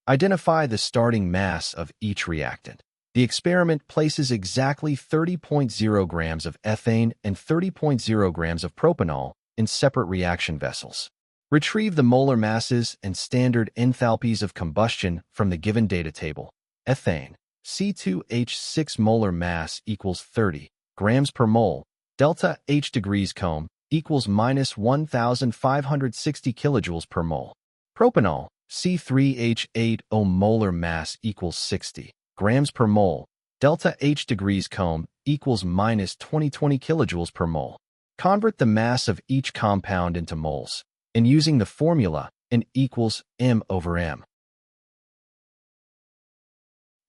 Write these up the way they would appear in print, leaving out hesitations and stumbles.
Identify the starting mass of each reactant. The experiment places exactly 30.0 grams of ethane and 30.0 grams of propanol in separate reaction vessels. Retrieve the molar masses and standard enthalpies of combustion from the given data table. Ethane, C2H6 molar mass equals 30 grams per mole. Delta H degrees Cohm equals minus 1,560 kilojoules per mole. Propanol, C3H8O molar mass equals 60 grams per mole. Delta H degrees Cohm equals minus 2020 kilojoules per mole. Convert the mass of each compound into moles, and using the formula N equals M over M.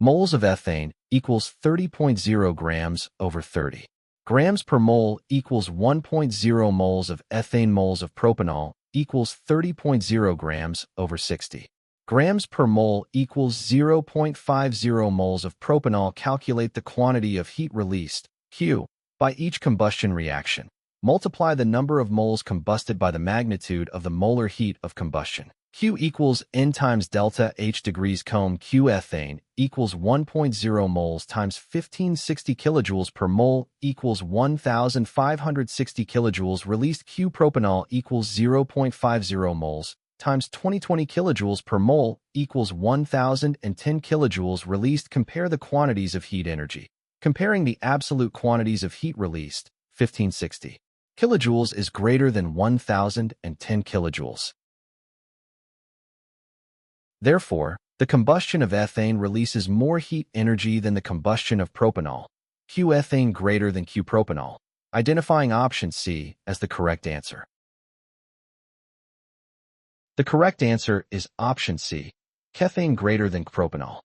Moles of ethane equals 30.0 grams over 30. Grams per mole equals 1.0 moles of ethane. Moles of propanol equals 30.0 grams over 60. Grams per mole equals 0.50 moles of propanol. Calculate the quantity of heat released, Q, by each combustion reaction. Multiply the number of moles combusted by the magnitude of the molar heat of combustion. Q equals N times delta H degrees Cohm. Q ethane equals 1.0 moles times 1560 kilojoules per mole equals 1,560 kilojoules released. Q propanol equals 0.50 moles times 2020 kilojoules per mole equals 1,010 kilojoules released. Compare the quantities of heat energy. Comparing the absolute quantities of heat released, 1560 kilojoules is greater than 1,010 kilojoules. Therefore, the combustion of ethane releases more heat energy than the combustion of propanol. Q ethane greater than Q propanol, identifying option C as the correct answer. The correct answer is option C, ethane greater than propanol.